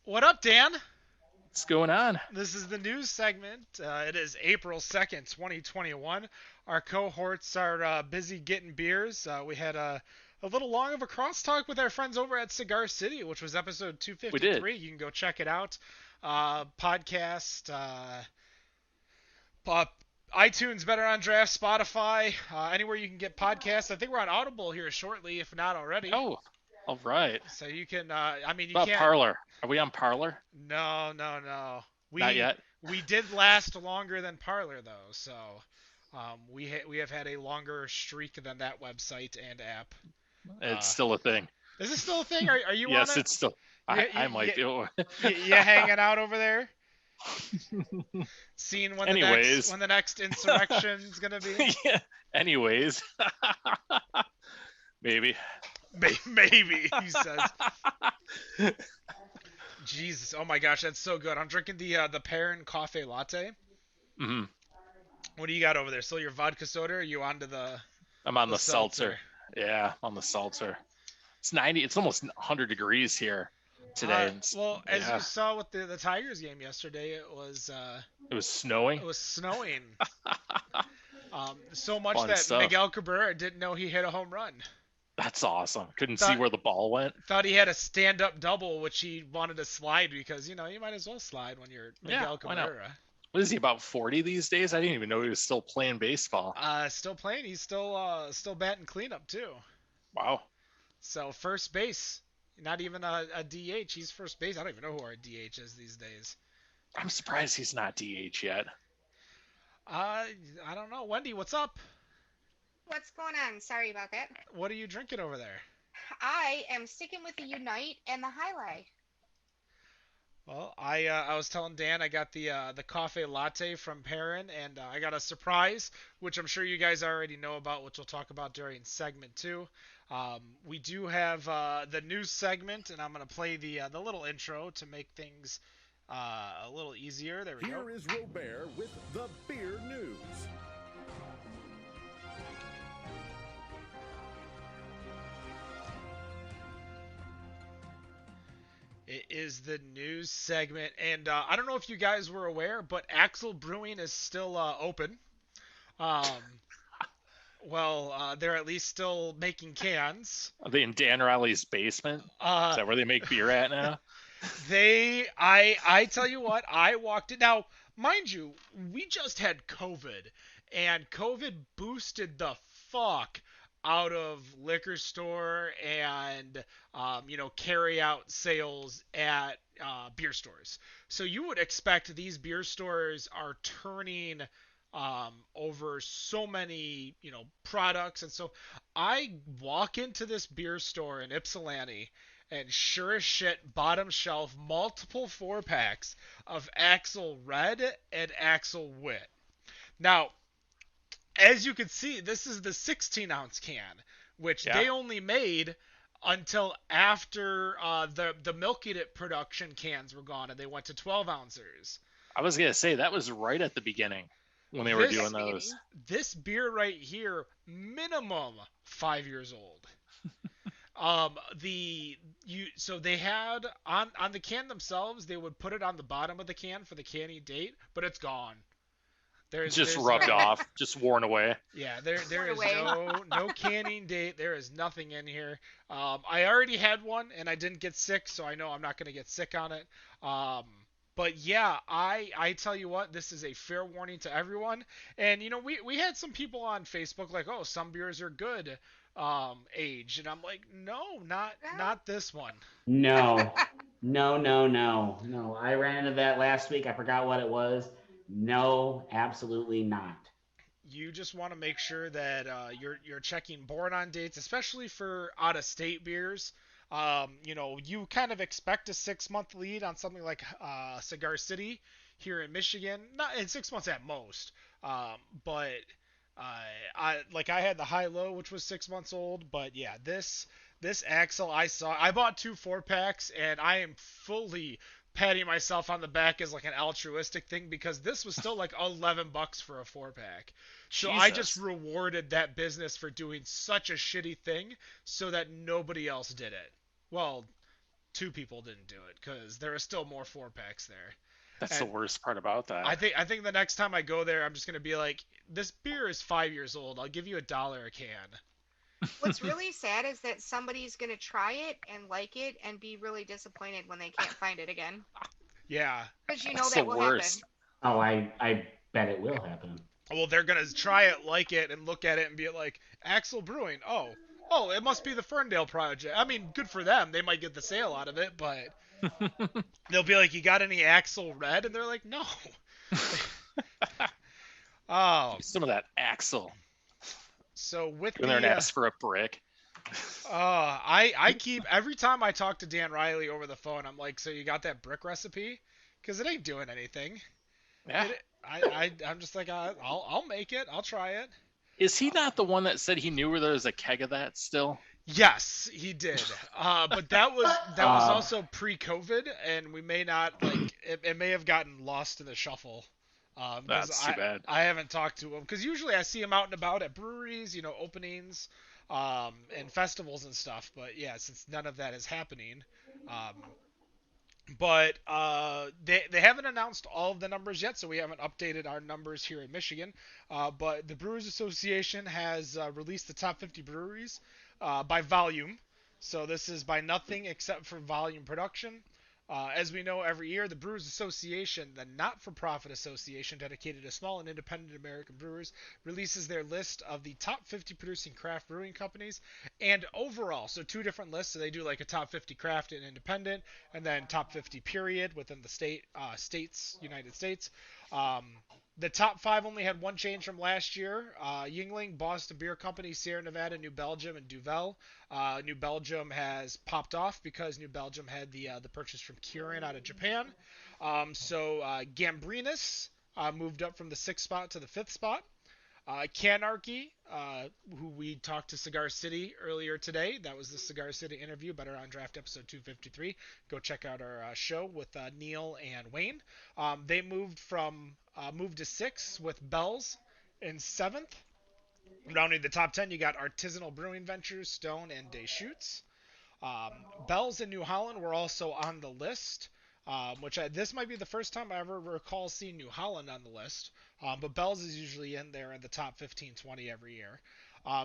What up, Dan? What's going on? This is the news segment. It is April 2nd, 2021. Our cohorts are busy getting beers. We had a little long of a crosstalk with our friends over at Cigar City, which was episode We did. 253. You can go check it out. Podcast, uh, iTunes, Better on Draft, Spotify, anywhere you can get podcasts. I think we're on Audible here shortly, if not already. Oh, all right. So you can, you About can't. Parlor. Are we on Parlor? No, no, no. Not We yet. we did last longer than Parlor though, so we have had a longer streak than that website and app. It's Uh, still a thing. is this still a thing? Are you on Yes, it? it's still. You I you might do. you hanging out over there, seeing Anyways. when the next insurrection's gonna be? Yeah. Anyways. Maybe. Maybe he says. Jesus, oh my gosh, that's so good. I'm drinking the Perrin Coffee Latte. hmm What do you got over there? Still your vodka soda? Or are you onto I'm on the the seltzer. seltzer? Yeah, on the seltzer. It's 90. It's almost 100 degrees here today. Well, as you Yeah. saw with the Tigers game yesterday, It was it snowing. was snowing. So much Fun that stuff. Miguel Cabrera didn't know he hit a home run. That's awesome. Couldn't see Thought where the ball went. thought he had a stand up double, which he wanted to slide because you might as well slide when you're Yeah, Miguel why not? Cabrera. What is he, about 40 these days? I didn't even know he was still playing baseball. Still playing. He's still batting cleanup too. Wow. So first base, not even a DH. He's first base. I don't even know who our DH is these days. I'm surprised he's not DH yet. I don't know. Wendy, what's up? What's going on? Sorry about that. What are you drinking over there? I am sticking with the Unite and the Highlight. Well, I was telling Dan I got the coffee latte from Perrin, and I got a surprise, which I'm sure you guys already know about, which we'll talk about during segment two. We do have the news segment, and I'm gonna play the little intro to make things a little easier. There we go. Here is Robert with the Beer News. It is the news segment, and I don't know if you guys were aware, but Axel Brewing is still open. Um, they're at least still making cans. Are they in Dan Riley's basement? Is Uh, that where they make beer at now? I tell you what, I walked it. Now, mind you, we just had COVID, and COVID boosted the fuck out of liquor store and carry out sales at beer stores. So you would expect these beer stores are turning over so many products, and so I walk into this beer store in Ypsilanti and sure as shit, bottom shelf, multiple four packs of Axel Red and Axel Wit. Now, as you can see, this is the 16-ounce can, which Yeah. they only made until after the Milky It production cans were gone and they went to 12 ounces. I was going to say that was right at the beginning when they were Right at This doing the those. beginning. this beer right here, minimum 5 years old. The you so they had on the can themselves, they would put it on the bottom of the can for the canning date, but it's gone. It's There's just there's rubbed off, just worn away. yeah, there Poured is away. no canning date. There is nothing in here. I already had one and I didn't get sick, so I know I'm not gonna get sick on it. Um, but yeah, I tell you what, this is a fair warning to everyone. And we had some people on Facebook like, oh, some beers are good age, and I'm like, no, not this one. No, no, no, no, no. I ran into that last week. I forgot what it was. No, absolutely not. You just want to make sure that you're checking born on dates, especially for out of state beers. You kind of expect a 6 month lead on something like Cigar City here in Michigan, not in 6 months at most. But I had the high low, which was 6 months old. But yeah, this Axle I bought two four packs, and I am fully patting myself on the back as like an altruistic thing because this was still like $11 for a four pack. So I just Jesus. rewarded that business for doing such a shitty thing so that nobody else did it. Well, two people didn't do it because there are still more 4 packs there. That's the And worst part about I that. think I think the next time I go there, I'm just gonna be like, this beer is 5 years old. I'll give you $1 a can. What's really sad is that somebody's going to try it and like it and be really disappointed when they can't find it again. Yeah. Because you know That's the that will happen. worst. Oh, I bet it will happen. Well, they're gonna try it, like it, and look at it and be like, Axel Brewing. Oh, it must be the Ferndale project. I mean, good for them. They might get the sale out of it, but they'll be like, you got any Axel Red? And they're like, no. Give Oh, me some of that Axel. so with Go in there and the ask for a brick. I keep every time I talk to Dan Riley over the phone, I'm like, so you got that brick recipe? Because it ain't doing anything. Yeah. I'm just like, I'll make it. I'll try it. Is he not the one that said he knew where there was a keg of that still? Yes, he did. But that was Uh, also pre-COVID, and we may not like it may have gotten lost in the shuffle. Because That's too bad. I haven't talked to him because usually I see him out and about at breweries, openings, and festivals and stuff. But yeah, since none of that is happening, um, but they haven't announced all of the numbers yet, so we haven't updated our numbers here in Michigan. But the Brewers Association has released the top 50 breweries by volume. So this is by nothing except for volume production. As we know, every year the Brewers Association, the not-for-profit association dedicated to small and independent American brewers, releases their list of the top 50 producing craft brewing companies and overall. So two different lists. So they do like a top 50 craft and independent, and then top 50 period within the United States. Um, the top five only had one change from last year. Yingling, Boston Beer Company, Sierra Nevada, New Belgium, and Duvel. New Belgium has popped off because New Belgium had the purchase from Kirin out of Japan. So Gambrinus moved up from the sixth spot to the fifth spot. Canarchy, who we talked to Cigar City earlier today. That was the Cigar City interview, Better on Draft episode 253. Go check out our show with Neil and Wayne. They moved to six with Bells in seventh. Rounding the top 10, you got Artisanal Brewing Ventures, Stone, and Deschutes. Bells in New Holland were also on the list, this might be the first time I ever recall seeing New Holland on the list. But Bells is usually in there in the top 15, 20 every year.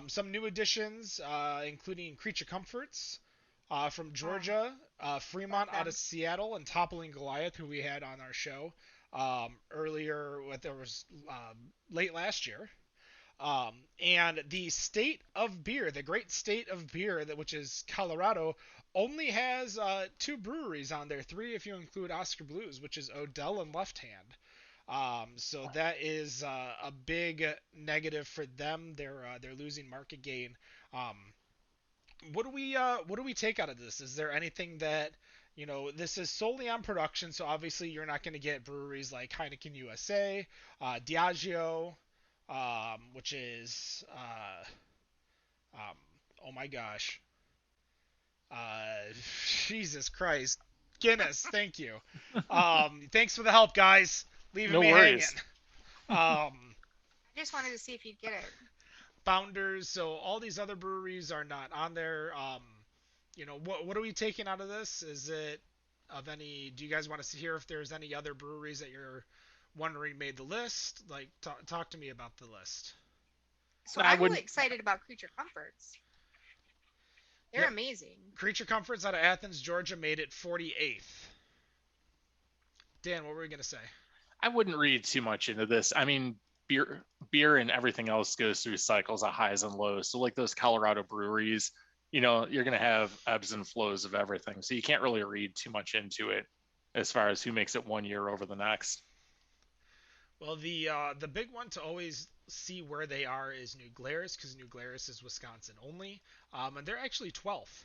Some new additions, including Creature Comforts from Georgia, Fremont Love out of them. Seattle, and Toppling Goliath, who we had on our show earlier. There was late last year. And the state of beer, the great state of beer, which is Colorado, only has two breweries on there, three if you include Oscar Blues, which is Odell and Left Hand. So that is a big negative for them. They're losing market gain. Um, what do we take out of this? Is there anything that this is solely on production, so obviously you're not going to get breweries like Heineken USA, Diageo, which is um, oh my gosh, uh, Jesus Christ, Guinness. Thank you. Thanks for the help, guys. Leaving No me hanging. worries. Um, I just wanted to see if you'd get it. Founders. So all these other breweries are not on there. What are we taking out of this? Is it of any? Do you guys want to hear if there's any other breweries that you're wondering made the list? Like, talk to me about the list. So I I'm really wouldn't. excited about Creature Comforts. They're Yep. amazing. Creature Comforts out of Athens, Georgia, made it 48th. Dan, what were we gonna say? I wouldn't read too much into this. I mean, beer and everything else goes through cycles of highs and lows. So like those Colorado breweries, you're going to have ebbs and flows of everything. So you can't really read too much into it as far as who makes it one year over the next. Well, the big one to always see where they are is New Glarus, because New Glarus is Wisconsin only, and they're actually 12th.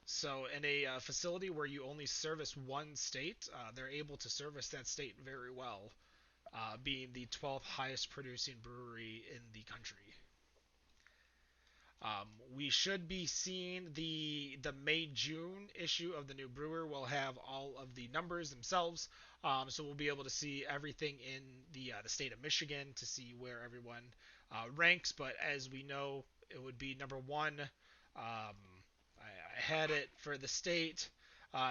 So in a facility where you only service one state, they're able to service that state very well, being the 12th highest producing brewery in the country. We should be seeing the May June issue of the New Brewer will have all of the numbers themselves, so we'll be able to see everything in the state of Michigan to see where everyone ranks. But as we know, it would be number one. I had it for the state.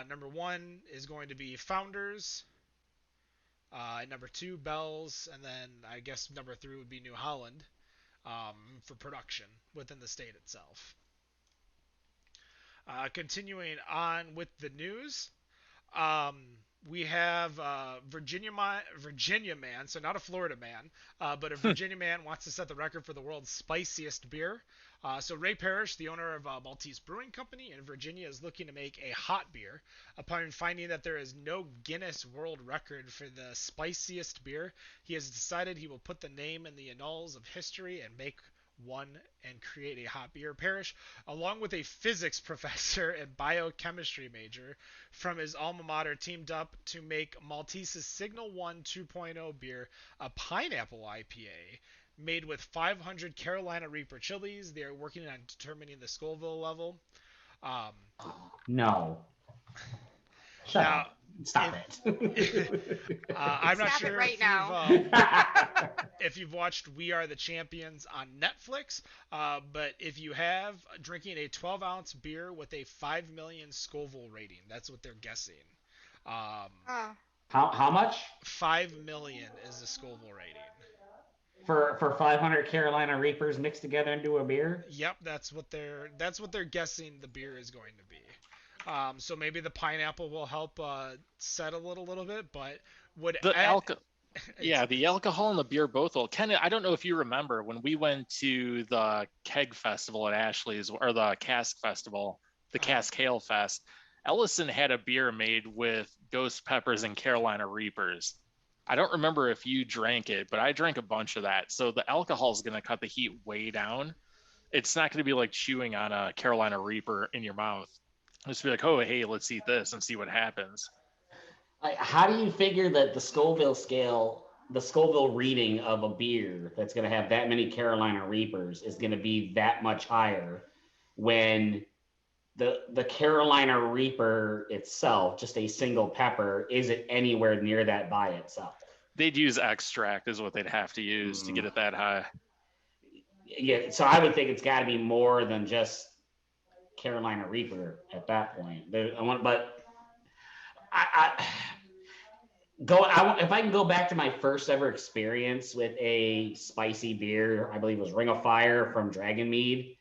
Number 1 is going to be Founders. Number 2, Bell's, and then I guess number 3 would be New Holland for production within the state itself. Continuing on with the news, um, we have Virginia man, so not a Florida man, but a Virginia man wants to set the record for the world's spiciest beer. So Ray Parrish, the owner of Maltese Brewing Company in Virginia, is looking to make a hot beer. Upon finding that there is no Guinness World Record for the spiciest beer, he has decided he will put the name in the annals of history and make one and create a hot beer. Parrish, along with a physics professor and biochemistry major from his alma mater, teamed up to make Maltese's Signal 1 2.0 beer, a pineapple IPA made with 500 Carolina Reaper chilies. They are working on determining the Scoville level. No. Shut Now, up. Stop it. I'm not Stop sure it right if now. if you've watched We Are the Champions on Netflix, but if you have, drinking a 12-ounce beer with a 5 million Scoville rating. That's what they're guessing. How much? 5 million is the Scoville rating. For 500 Carolina Reapers mixed together into a beer? Yep, that's what they're guessing the beer is going to be. So maybe the pineapple will help settle it a little bit, but would the alcohol and the beer both will. Ken, I don't know if you remember when we went to the Keg Festival at Ashley's, or the Cask Festival, the Cask Ale Fest. Ellison had a beer made with ghost peppers and Carolina Reapers. I don't remember if you drank it, but I drank a bunch of that. So the alcohol is going to cut the heat way down. It's not going to be like chewing on a Carolina Reaper in your mouth. Just be like, oh, hey, let's eat this and see what happens. How do you figure that the Scoville scale, the Scoville reading of a beer that's going to have that many Carolina Reapers is going to be that much higher when the Carolina Reaper itself, just a single pepper, isn't anywhere near that by itself? They'd use extract is what they'd have to use to get it that high. Yeah, so I would think it's got to be more than just Carolina Reaper at that point. But if I can go back to my first ever experience with a spicy beer, I believe it was Ring of Fire from Dragon Mead.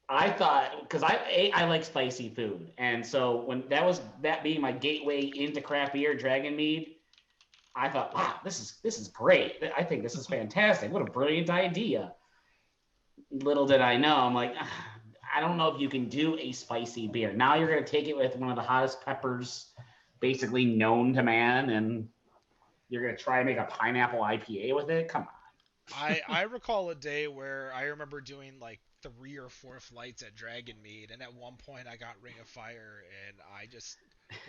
I thought, because I like spicy food, and so when that being my gateway into craft beer, Dragon Mead, I thought, wow, this is great. I think this is fantastic. What a brilliant idea. Little did I know, I'm like, I don't know if you can do a spicy beer. Now you're going to take it with one of the hottest peppers basically known to man, and you're going to try and make a pineapple IPA with it? Come on. I recall a day where I remember doing like 3 or 4 flights at Dragon Mead, and at one point I got Ring of Fire, and I just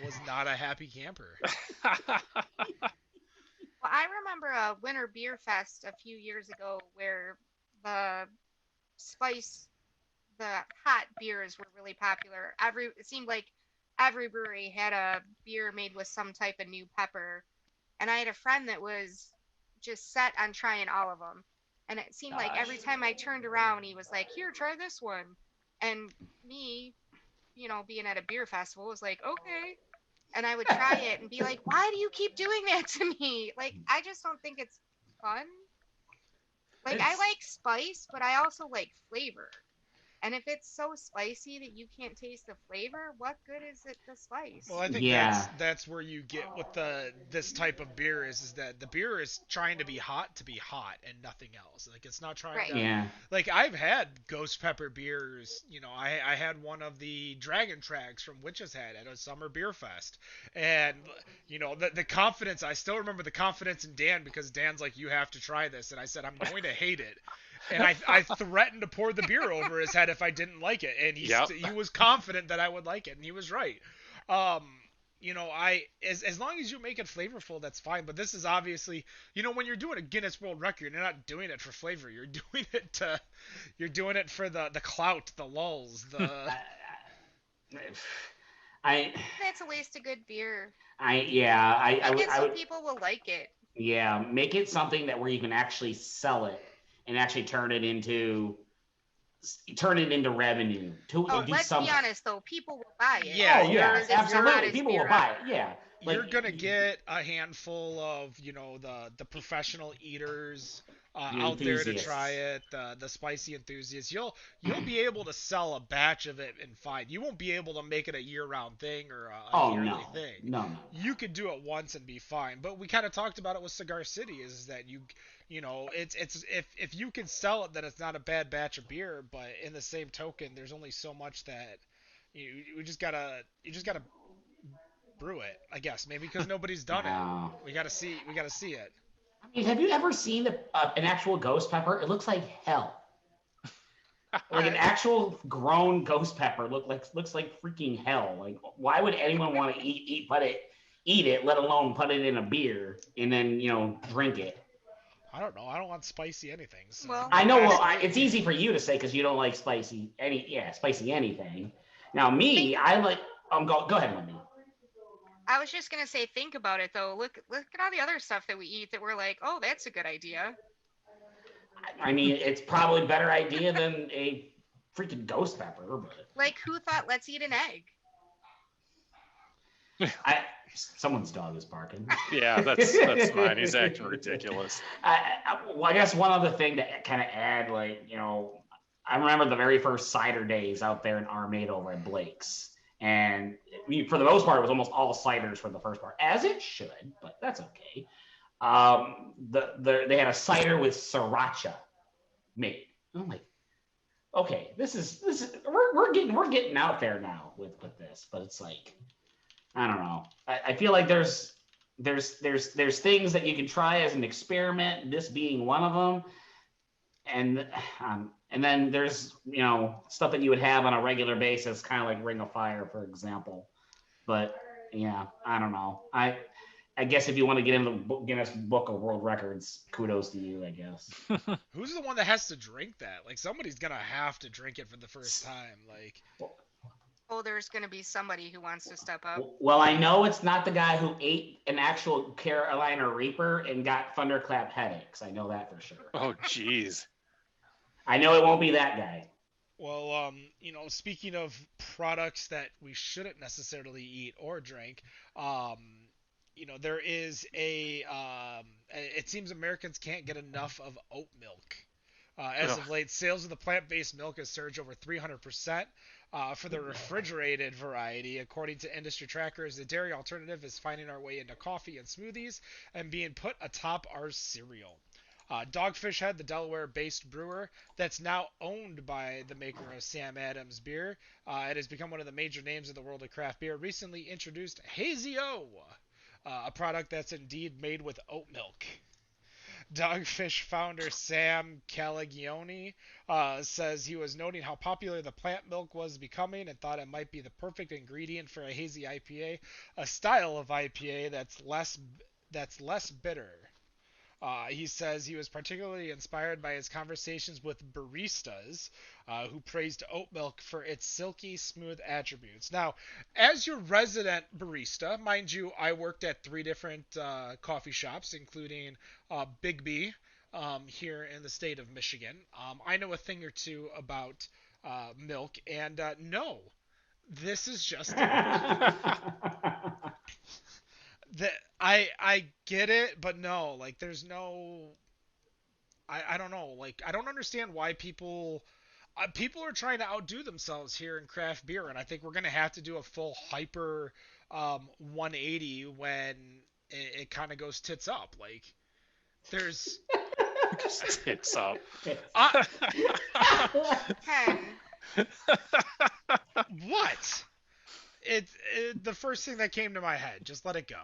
was not a happy camper. Well, I remember a Winter Beer Fest a few years ago where the hot beers were really popular. It seemed like every brewery had a beer made with some type of new pepper, and I had a friend that was just set on trying all of them. And it seemed like every time I turned around, he was like, "Here, try this one." And me, being at a beer festival, was like, "Okay." And I would try it and be like, "Why do you keep doing that to me?" Like, I just don't think it's fun. Like, I like spice, but I also like flavor. And if it's so spicy that you can't taste the flavor, what good is it, the spice? Well, I think that's where you get with this type of beer is that the beer is trying to be hot and nothing else. Like, it's not trying to. Yeah. Like, I've had ghost pepper beers. I had one of the Dragon Tracks from Witch's Head at a summer beer fest, and the confidence. I still remember the confidence in Dan, because Dan's like, "You have to try this," and I said, "I'm going to hate it." And I threatened to pour the beer over his head if I didn't like it, and he was confident that I would like it, and he was right. As long as you make it flavorful, that's fine. But this is obviously, when you're doing a Guinness World Record, you're not doing it for flavor. You're doing it for the clout, the lulls, the. That's a waste of good beer. I guess some people will like it. Yeah, make it something where you can actually sell it and actually turn it into turn it into revenue to Oh, do let's something. be honest though, people will buy it. Yeah, Oh yeah, you're Because it's the absolutely. hottest People will beer buy it. ever. Yeah. you're gonna get a handful of the professional eaters the out there to try enthusiasts. it, the spicy enthusiasts. You'll be able to sell a batch of it and fine. You won't be able to make it a year-round thing or a Oh yearly no, thing. no. You could do it once and be fine. But we kind of talked about it with Cigar City, is that it's if you can sell it, then it's not a bad batch of beer. But in the same token, there's only so much that you just gotta brew it, I guess. Maybe because nobody's done it. No. We gotta see it. I mean, have you ever seen an actual ghost pepper? It looks like hell. Like an actual grown ghost pepper looks like freaking hell. Like, why would anyone want to eat it, let alone put it in a beer and then drink it? I don't know. I don't want spicy anything. So Well, I know. Well, Absolutely. it's easy for you to say because you don't like spicy anything. Now Think me, I like. Go ahead, Wendy. I was just gonna say, think about it though. Look at all the other stuff that we eat that we're like, oh, that's a good idea. I mean, it's probably a better idea than a freaking ghost pepper, but Like, who thought let's eat an egg? someone's dog is barking. Yeah, that's mine. He's acting ridiculous. Well, I guess one other thing to kind of add, I remember the very first cider days out there in Armada over at Blake's. And for the most part, it was almost all ciders for the first part, as it should, but that's okay. They had a cider with sriracha made. And I'm like, okay, this is we're getting out there now with this, but it's like, I don't know. I feel like there's things that you can try as an experiment, this being one of them, and then there's stuff that you would have on a regular basis, kind of like Ring of Fire, for example. But yeah, I don't know. I guess if you want to get in the Guinness Book of World Records, kudos to you, I guess. who's the one that has to drink that? Like somebody's gonna have to drink it for the first time. Like Oh, there's gonna be somebody who wants to step up. Well, I know it's not the guy who ate an actual Carolina Reaper and got thunderclap headaches. I know that for sure. Oh, jeez. I know it won't be that guy. well, speaking of products that we shouldn't necessarily eat or drink, there is it seems Americans can't get enough of oat milk. As Ugh. of late, sales of the plant-based milk has surged over 300%. For the refrigerated variety, according to industry trackers, the dairy alternative is finding our way into coffee and smoothies and being put atop our cereal. Dogfish Head, the Delaware-based brewer that's now owned by the maker of Sam Adams beer, it has become one of the major names in the world of craft beer, recently introduced Hazy O, a product that's indeed made with oat milk. Dogfish founder Sam Calagione says he was noting how popular the plant milk was becoming and thought it might be the perfect ingredient for a hazy IPA, a style of IPA that's less bitter. He says he was particularly inspired by his conversations with baristas, who praised oat milk for its silky smooth attributes. Now, as your resident barista, mind you, I worked at 3 different coffee shops, including Big B here in the state of Michigan. I know a thing or two about milk, and no, this is just that I get it, but no, like there's no, I don't know, like I don't understand why people are trying to outdo themselves here in craft beer, and I think we're gonna have to do a full hyper 180 when it kind of goes tits up. Like there's Tits up. uh, Ken, what the first thing that came to my head. Just let it go.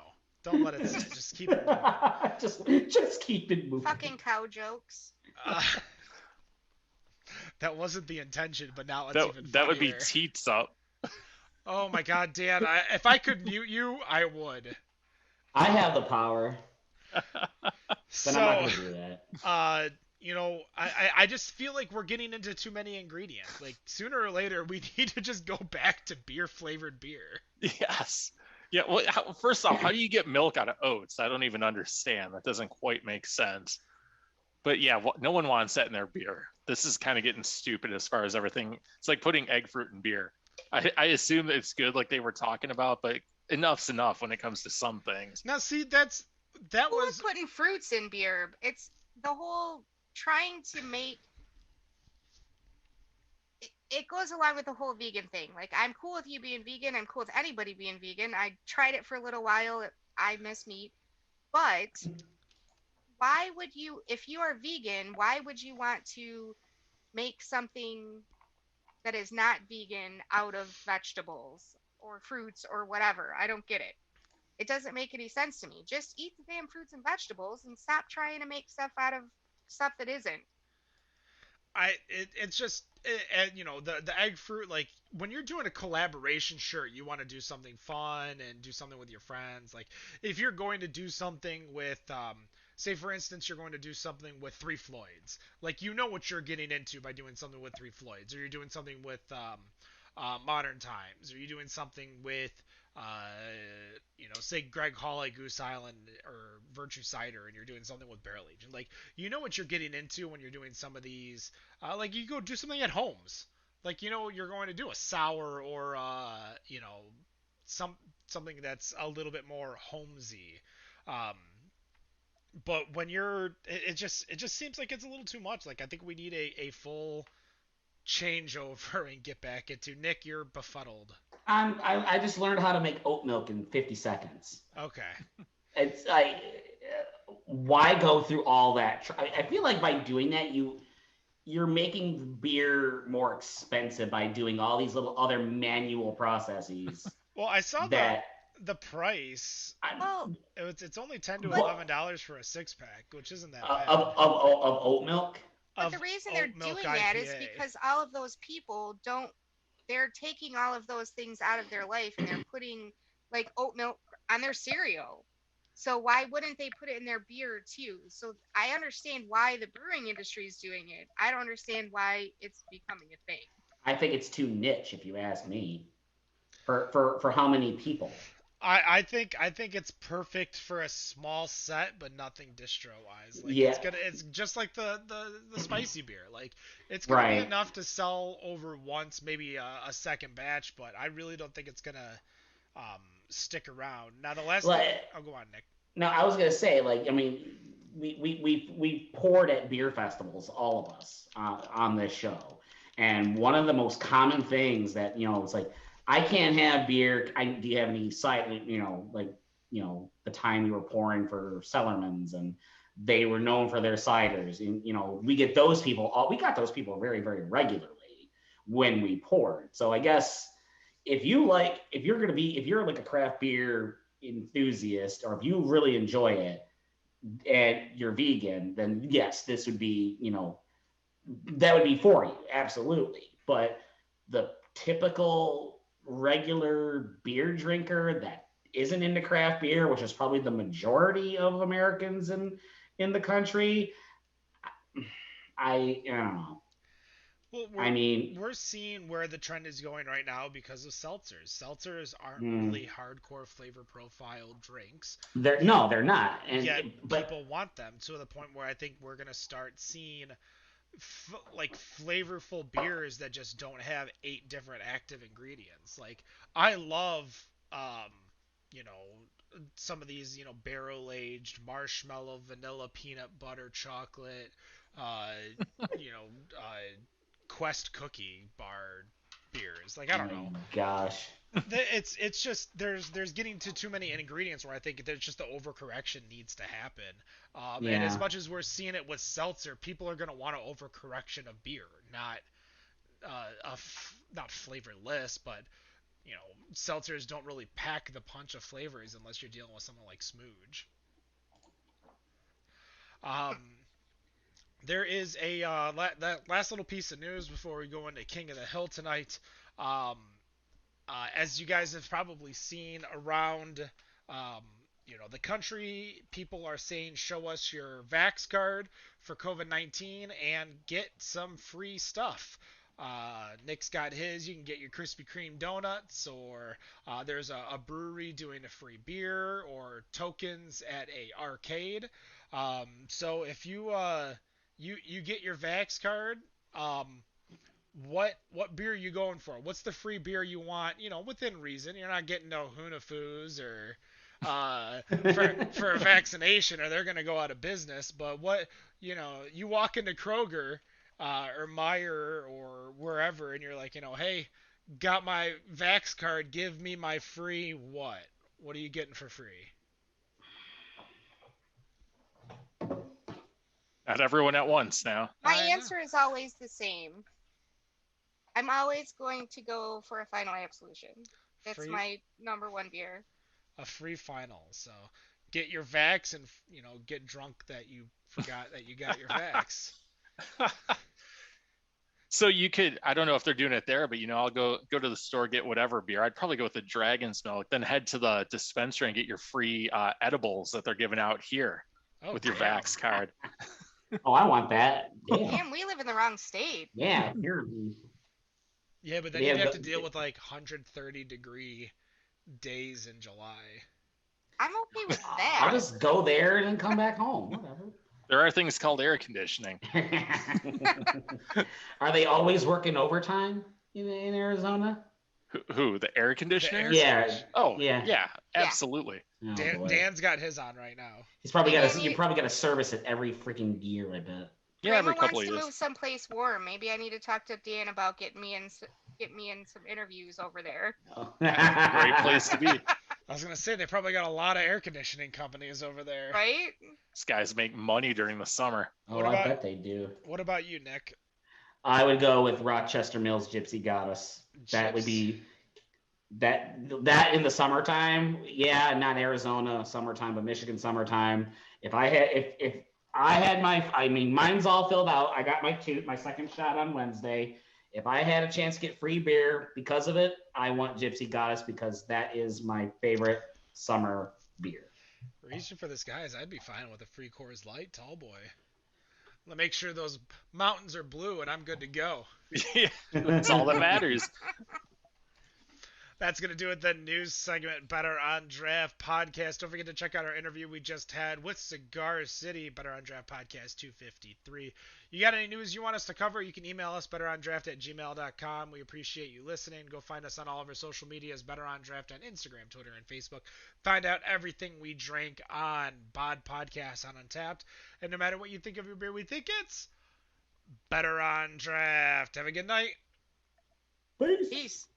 Don't let it sit. Just keep it moving. just keep it moving. fucking cow jokes. Uh, that wasn't the intention, but now it's That, even that would be funnier. teats up. Oh my god, Dan! If I could mute you, I would. I have the power, but I'm not gonna So, do that. I just feel like we're getting into too many ingredients. Like sooner or later, we need to just go back to beer flavored beer. Yes. Yeah. Well, first off, how do you get milk out of oats? I don't even understand. That doesn't quite make sense. But yeah, no one wants that in their beer. this is kind of getting stupid as far as everything. It's like putting egg fruit in beer. I assume that it's good, like they were talking about, but enough's enough when it comes to some things. Now, see, that Who would was putting fruits in beer? It's the whole trying to make it goes along with the whole vegan thing. Like, I'm cool with you being vegan. I'm cool with anybody being vegan. I tried it for a little while. I miss meat. But why would you, if you are vegan, why would you want to make something that is not vegan out of vegetables or fruits or whatever? I don't get it. It doesn't make any sense to me. Just eat the damn fruits and vegetables and stop trying to make stuff out of stuff that isn't. it's just and the egg fruit, like when you're doing a collaboration, sure, you want to do something fun and do something with your friends. Like if you're going to do something with say for instance you're going to do something with Three Floyds, like you know what you're getting into by doing something with Three Floyds, or you're doing something with Modern Times, or you're doing something with say Greg Hawley Goose Island or Virtue Cider, and you're doing something with barrel aged. Like you know what you're getting into when you're doing some of these. Like you go do something at Homes. Like you're going to do a sour or some something that's a little bit more homesy. Um, but when it just seems like it's a little too much. Like I think we need a full changeover and get back into. Nick, you're befuddled. I just learned how to make oat milk in 50 seconds. Okay. It's like, why go through all that? I feel like by doing that, you're making beer more expensive by doing all these little other manual processes Well, I saw that the price. Well, It's only $10 to but $11 for a 6 pack, which isn't that of, bad. of oat milk. but the Of reason they're oat milk doing that is IPA. because all of those people don't they're taking all of those things out of their life and they're putting like oat milk on their cereal. So why wouldn't they put it in their beer too? So I understand why the brewing industry is doing it. I don't understand why it's becoming a thing. I think it's too niche, if you ask me. For how many people? I think it's perfect for a small set, but nothing distro wise. Like Yeah, it's just like the spicy beer. Like it's gonna be right. enough to sell over once, maybe a second batch, but I really don't think it's gonna stick around. Now the last thing, Like, I'll go on, Nick. no, I was gonna say, like, I mean, we poured at beer festivals, all of us, on this show, and one of the most common things that it's like, I can't have beer. Do you have any cider? Like, the time you were pouring for Cellarman's, and they were known for their ciders, and we get those people. We got those people very, very regularly when we poured. So I guess if you're like a craft beer enthusiast, or if you really enjoy it and you're vegan, then yes, this would be, that would be for you, absolutely. But the typical regular beer drinker that isn't into craft beer, which is probably the majority of Americans in the country, I don't know. Well, I mean, we're seeing where the trend is going right now because of seltzers. Seltzers aren't mm, really hardcore flavor profile drinks, they're yet no, they're not. And yet but people want them to the point where I think we're gonna start seeing like flavorful beers that just don't have 8 different active ingredients. Like I love you know some of these barrel aged marshmallow, vanilla, peanut butter, chocolate, uh, you know Quest cookie bar beers. Like I oh don't my know. gosh. It's just there's getting to too many ingredients where I think there's just the overcorrection needs to happen. And as Yeah. much as we're seeing it with seltzer, people are gonna want an overcorrection of beer, not not flavorless, but seltzers don't really pack the punch of flavors unless you're dealing with something like Smooge. Um, there is that last little piece of news before we go into King of the Hill tonight. Um, as you guys have probably seen around, um, the country, people are saying, "Show us your Vax card for COVID-19 and get some free stuff." Nick's got his. You can get your Krispy Kreme donuts, or there's a brewery doing a free beer or tokens at a arcade. So if you get your Vax card, Um, what beer are you going for? What's the free beer you want? You know, within reason. You're not getting no Hunafus or for a vaccination, or they're gonna go out of business. But what you walk into Kroger or Meyer or wherever, and you're like, hey, got my Vax card. Give me my free what? What are you getting for free? Not everyone at once now. My I know. answer is always the same. I'm always going to go for a final absolution. That's Free my number one beer. a free final. So get your Vax and get drunk that you forgot that you got your Vax. So you could, I don't know if they're doing it there, but I'll go to the store, get whatever beer. I'd probably go with the Dragon's Milk, then head to the dispensary and get your free edibles that they're giving out here Oh, with your damn. Vax card. Oh, I want that. Damn. Damn, we live in the wrong state. Yeah, you're. Yeah, but then Yeah, you'd have but- to deal with like 130-degree days in July. I'm okay with I'll that. just go there and then come back home. Whatever. There are things called air conditioning. Are they always working overtime in Arizona? Who? The air conditioner? air Yeah. conditioner. Oh, Yeah. yeah, absolutely. Oh, boy. Dan's got his on right now. He's probably got. Maybe- You probably got to service it every freaking year. I bet. Yeah, every Grandma couple wants of to years. move someplace warm. Maybe I need to talk to Dan about getting me in some interviews over there. Great place to be. I was gonna say they probably got a lot of air conditioning companies over there. Right? These guys make money during the summer. Oh, What I about- bet they do. What about you, Nick? I would go with Rochester Mills Gypsy Goddess. That would be that in the summertime. Yeah, not Arizona summertime, but Michigan summertime. If I had mine's all filled out. I got my second shot on Wednesday. If I had a chance to get free beer because of it, I want Gypsy Goddess because that is my favorite summer beer. Reason for this, guys. I'd be fine with a free Coors Light, tall boy. Let make sure those mountains are blue, and I'm good to go. Yeah, that's all that matters. That's going to do it. The news segment, Better on Draft Podcast. Don't forget to check out our interview we just had with Cigar City, Better on Draft Podcast 253. You got any news you want us to cover? You can email us, betterondraft@gmail.com. We appreciate you listening. Go find us on all of our social medias, Better on Draft on Instagram, Twitter, and Facebook. Find out everything we drank on Bod Podcast on Untapped. And no matter what you think of your beer, we think it's Better on Draft. Have a good night. Peace. Peace.